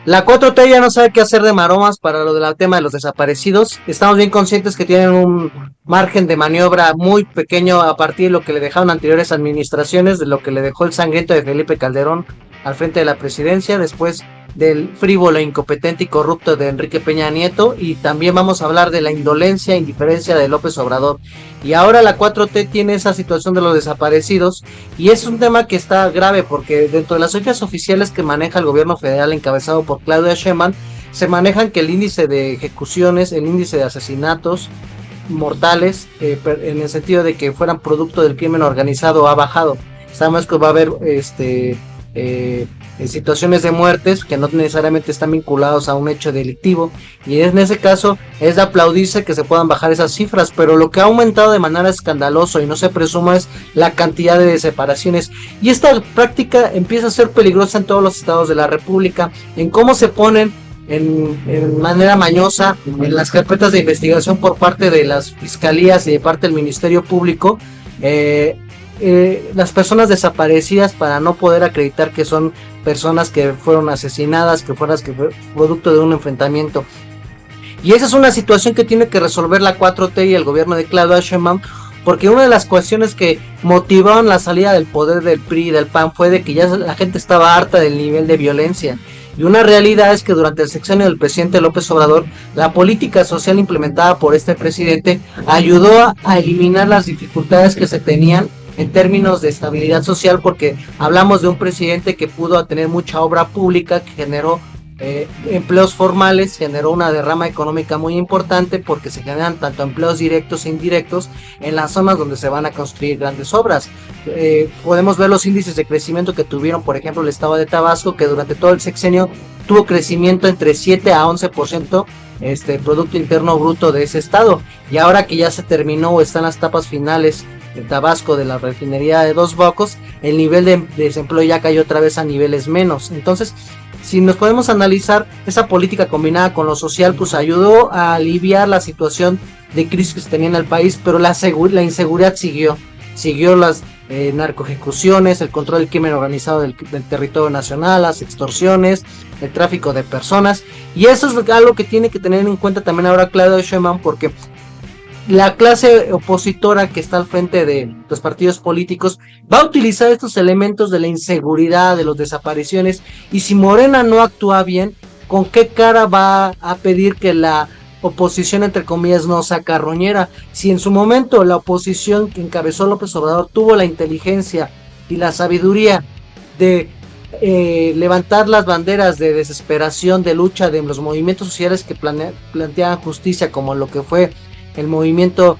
La 4T ya no sabe qué hacer de maromas para lo del tema de los desaparecidos. Estamos bien conscientes que tienen un margen de maniobra muy pequeño a partir de lo que le dejaron anteriores administraciones, de lo que le dejó el sangriento de Felipe Calderón al frente de la presidencia, después del frívolo, incompetente y corrupto de Enrique Peña Nieto, y también vamos a hablar de la indolencia e indiferencia de López Obrador. Y ahora la 4T tiene esa situación de los desaparecidos, y es un tema que está grave porque dentro de las cifras oficiales que maneja el gobierno federal encabezado por Claudia Sheinbaum, se manejan que el índice de ejecuciones, el índice de asesinatos mortales, en el sentido de que fueran producto del crimen organizado, ha bajado. Sabemos que va a haber situaciones de muertes que no necesariamente están vinculados a un hecho delictivo, y en ese caso es de aplaudirse que se puedan bajar esas cifras, pero lo que ha aumentado de manera escandalosa y no se presuma es la cantidad de separaciones, y esta práctica empieza a ser peligrosa en todos los estados de la república, en cómo se ponen en manera mañosa en las carpetas de investigación por parte de las fiscalías y de parte del Ministerio Público, las personas desaparecidas, para no poder acreditar que son personas que fueron asesinadas, que fueron producto de un enfrentamiento. Y esa es una situación que tiene que resolver la 4T y el gobierno de Claudia Sheinbaum, porque una de las cuestiones que motivaron la salida del poder del PRI y del PAN fue de que ya la gente estaba harta del nivel de violencia. Y una realidad es que durante el sexenio del presidente López Obrador, la política social implementada por este presidente ayudó a eliminar las dificultades que se tenían en términos de estabilidad social, porque hablamos de un presidente que pudo tener mucha obra pública, que generó empleos formales, generó una derrama económica muy importante, porque se generan tanto empleos directos e indirectos en las zonas donde se van a construir grandes obras. Podemos ver los índices de crecimiento que tuvieron, por ejemplo, el estado de Tabasco, que durante todo el sexenio tuvo crecimiento entre 7 a 11%, Producto Interno Bruto de ese estado, y ahora que ya se terminó o están las etapas finales en Tabasco de la refinería de Dos Bocos, el nivel de desempleo ya cayó otra vez a niveles menos. Entonces, si nos podemos analizar, esa política combinada con lo social, pues ayudó a aliviar la situación de crisis que se tenía en el país, pero la inseguridad siguió las narcoejecuciones, el control del crimen organizado del territorio nacional, las extorsiones, el tráfico de personas, y eso es algo que tiene que tener en cuenta también ahora Claudia Sheinbaum, porque la clase opositora que está al frente de los partidos políticos va a utilizar estos elementos de la inseguridad, de las desapariciones, y si Morena no actúa bien, ¿con qué cara va a pedir que la oposición, entre comillas, no sea carroñera? Si en su momento la oposición que encabezó López Obrador tuvo la inteligencia y la sabiduría de levantar las banderas de desesperación, de lucha de los movimientos sociales que planteaban justicia, como lo que fue el movimiento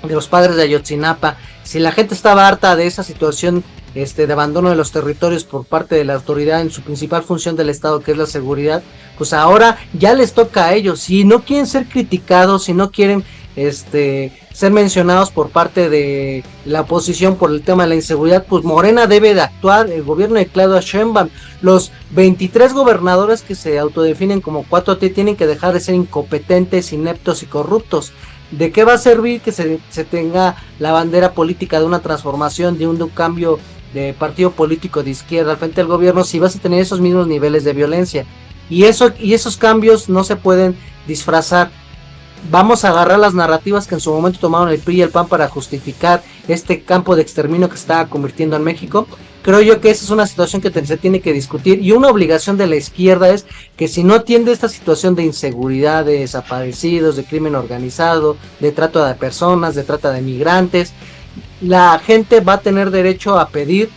de los padres de Ayotzinapa, si la gente estaba harta de esa situación de abandono de los territorios por parte de la autoridad en su principal función del Estado, que es la seguridad, pues ahora ya les toca a ellos. Si no quieren ser criticados, si no quieren ser mencionados por parte de la oposición por el tema de la inseguridad, pues Morena debe de actuar, el gobierno de Claudia Sheinbaum, los 23 gobernadores que se autodefinen como 4T tienen que dejar de ser incompetentes, ineptos y corruptos. ¿De qué va a servir que se tenga la bandera política de una transformación, de un cambio de partido político de izquierda al frente del gobierno, si vas a tener esos mismos niveles de violencia? Y esos cambios no se pueden disfrazar. Vamos a agarrar las narrativas que en su momento tomaron el PRI y el PAN para justificar este campo de exterminio que se estaba convirtiendo en México. Creo yo que esa es una situación que se tiene que discutir, y una obligación de la izquierda es que si no atiende esta situación de inseguridad, de desaparecidos, de crimen organizado, de trata de personas, de trata de migrantes, la gente va a tener derecho a pedir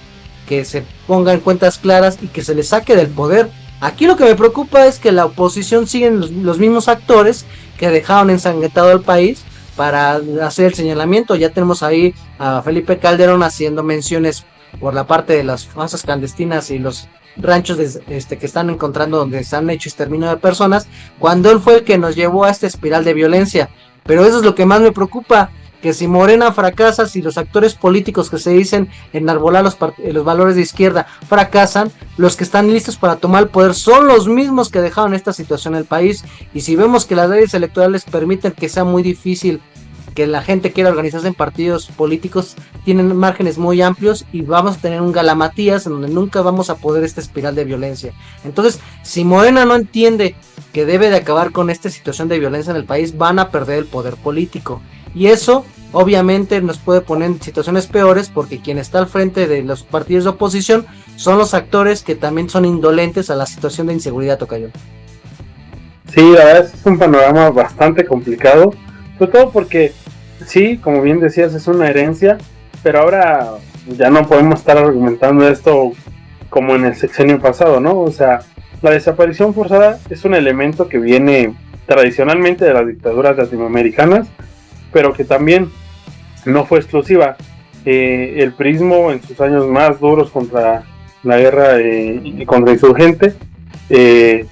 que se pongan cuentas claras y que se les saque del poder. Aquí lo que me preocupa es que la oposición siguen los mismos actores que dejaron ensangrentado al país para hacer el señalamiento. Ya tenemos ahí a Felipe Calderón haciendo menciones por la parte de las fosas clandestinas y los ranchos que están encontrando donde se han hecho exterminio de personas, cuando él fue el que nos llevó a esta espiral de violencia. Pero eso es lo que más me preocupa, que si Morena fracasa, si los actores políticos que se dicen enarbolar los valores de izquierda fracasan, los que están listos para tomar el poder son los mismos que dejaron esta situación en el país. Y si vemos que las leyes electorales permiten que sea muy difícil que la gente quiera organizarse en partidos políticos tienen márgenes muy amplios y vamos a tener un galamatías en donde nunca vamos a poder esta espiral de violencia. Entonces, si Morena no entiende que debe de acabar con esta situación de violencia en el país, van a perder el poder político. Y eso obviamente nos puede poner en situaciones peores, porque quien está al frente de los partidos de oposición son los actores que también son indolentes a la situación de inseguridad, tocayo. Sí, la verdad es un panorama bastante complicado, sobre todo porque sí, como bien decías, es una herencia, pero ahora ya no podemos estar argumentando esto como en el sexenio pasado, ¿no? O sea, la desaparición forzada es un elemento que viene tradicionalmente de las dictaduras latinoamericanas, pero que también no fue exclusiva. El prismo en sus años más duros contra la guerra contra insurgente, del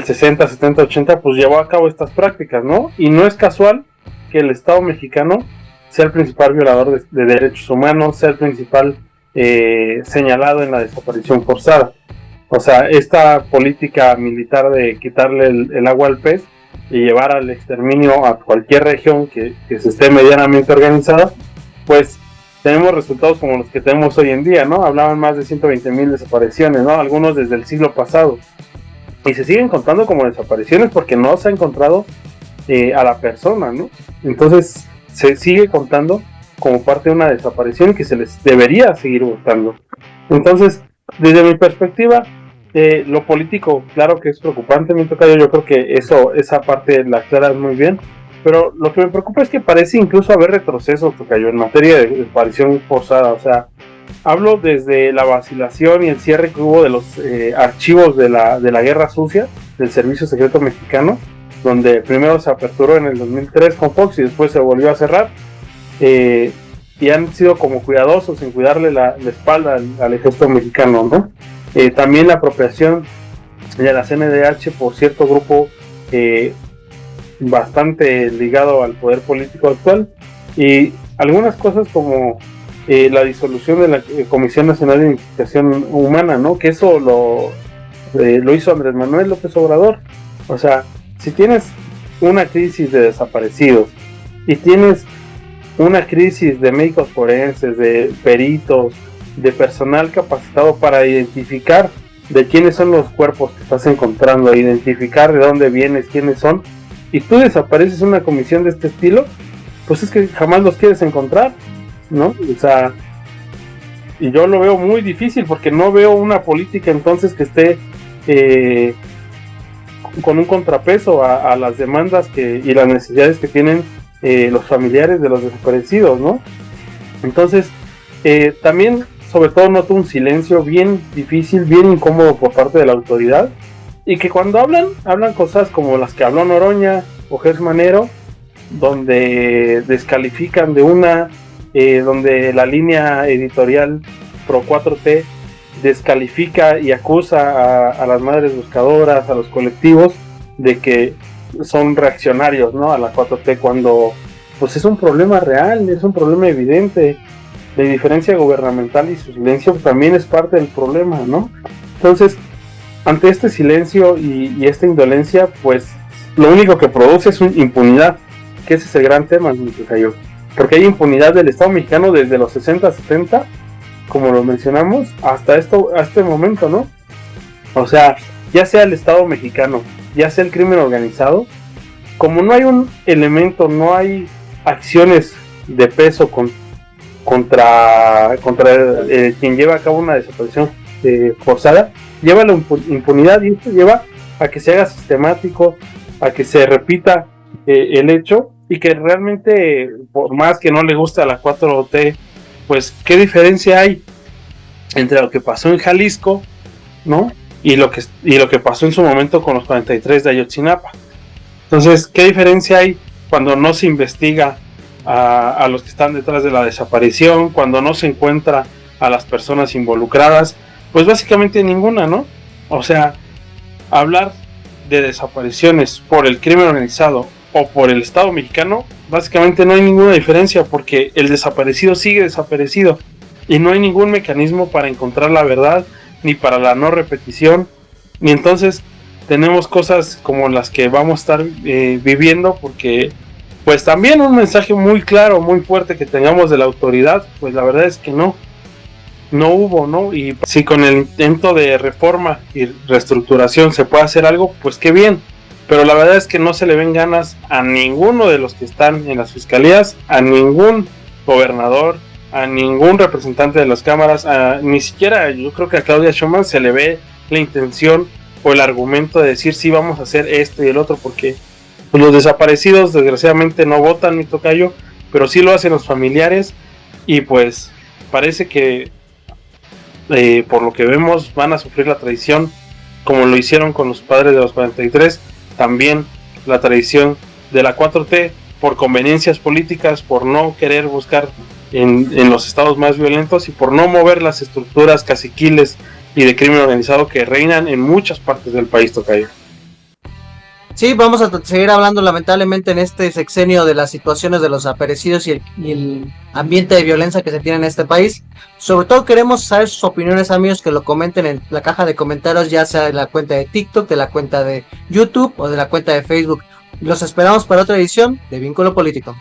60, 70, 80, pues llevó a cabo estas prácticas, ¿no? Y no es casual que el Estado mexicano sea el principal violador de derechos humanos, sea el principal señalado en la desaparición forzada. O sea, esta política militar de quitarle el agua al pez y llevar al exterminio a cualquier región que se esté medianamente organizada, pues tenemos resultados como los que tenemos hoy en día, ¿no? Hablaban más de 120,000 desapariciones, ¿no? Algunos desde el siglo pasado. Y se siguen contando como desapariciones porque no se ha encontrado a la persona, ¿no? Entonces se sigue contando como parte de una desaparición que se les debería seguir buscando. Entonces, desde mi perspectiva, lo político, claro que es preocupante, mi tocayo, yo creo que esa parte la aclaras muy bien, pero lo que me preocupa es que parece incluso haber retrocesos, tocayo, en materia de desaparición forzada. O sea, hablo desde la vacilación y el cierre que hubo de los archivos de la Guerra Sucia del Servicio Secreto Mexicano, donde primero se aperturó en el 2003 con Fox y después se volvió a cerrar, y han sido como cuidadosos en cuidarle la espalda al ejército mexicano, ¿no? También la apropiación de la CNDH por cierto grupo bastante ligado al poder político actual, y algunas cosas como la disolución de la Comisión Nacional de Identificación Humana, ¿no? Que eso lo hizo Andrés Manuel López Obrador. O sea, si tienes una crisis de desaparecidos y tienes una crisis de médicos forenses, de peritos, de personal capacitado para identificar de quiénes son los cuerpos que estás encontrando, identificar de dónde vienes, quiénes son, y tú desapareces una comisión de este estilo, pues es que jamás los quieres encontrar, ¿no? O sea, y yo lo veo muy difícil porque no veo una política entonces que esté con un contrapeso a las demandas y las necesidades que tienen los familiares de los desaparecidos, ¿no? Entonces, también sobre todo noto un silencio bien difícil, bien incómodo por parte de la autoridad, y que cuando hablan cosas como las que habló Noroña o Gers Manero, donde descalifican de donde la línea editorial pro 4T descalifica y acusa a las madres buscadoras, a los colectivos, de que son reaccionarios, ¿no?, a la 4T, cuando pues es un problema real, es un problema evidente. La indiferencia gubernamental y su silencio también es parte del problema, ¿no? Entonces, ante este silencio y esta indolencia, pues lo único que produce es impunidad, que ese es el gran tema, porque hay impunidad del Estado mexicano desde los 60, 70, como lo mencionamos, hasta este momento, ¿no? O sea, ya sea el Estado mexicano, ya sea el crimen organizado, como no hay un elemento, no hay acciones de peso contra quien lleva a cabo una desaparición forzada, lleva la impunidad, y esto lleva a que se haga sistemático, a que se repita el hecho, y que realmente, por más que no le guste a la 4T, pues qué diferencia hay entre lo que pasó en Jalisco, ¿no?, y lo que pasó en su momento con los 43 de Ayotzinapa. Entonces, ¿qué diferencia hay cuando no se investiga a los que están detrás de la desaparición, cuando no se encuentra a las personas involucradas? Pues básicamente ninguna, ¿no? O sea, hablar de desapariciones por el crimen organizado o por el Estado mexicano, básicamente no hay ninguna diferencia, porque el desaparecido sigue desaparecido y no hay ningún mecanismo para encontrar la verdad, ni para la no repetición, ni entonces tenemos cosas como las que vamos a estar viviendo, porque pues también un mensaje muy claro, muy fuerte que tengamos de la autoridad, pues la verdad es que no hubo, ¿no? Y si con el intento de reforma y reestructuración se puede hacer algo, pues qué bien, pero la verdad es que no se le ven ganas a ninguno de los que están en las fiscalías, a ningún gobernador, a ningún representante de las cámaras, ni siquiera yo creo que a Claudia Sheinbaum se le ve la intención o el argumento de decir sí vamos a hacer esto y el otro, porque pues, los desaparecidos desgraciadamente no votan, mi tocayo, pero sí lo hacen los familiares, y pues parece que por lo que vemos van a sufrir la traición como lo hicieron con los padres de los 43, también la traición de la 4T por conveniencias políticas, por no querer buscar en los estados más violentos y por no mover las estructuras caciquiles y de crimen organizado que reinan en muchas partes del país, tocayo. Sí, vamos a seguir hablando lamentablemente en este sexenio de las situaciones de los desaparecidos y el ambiente de violencia que se tiene en este país. Sobre todo queremos saber sus opiniones, amigos, que lo comenten en la caja de comentarios, ya sea de la cuenta de TikTok, de la cuenta de YouTube o de la cuenta de Facebook. Los esperamos para otra edición de Vínculo Político.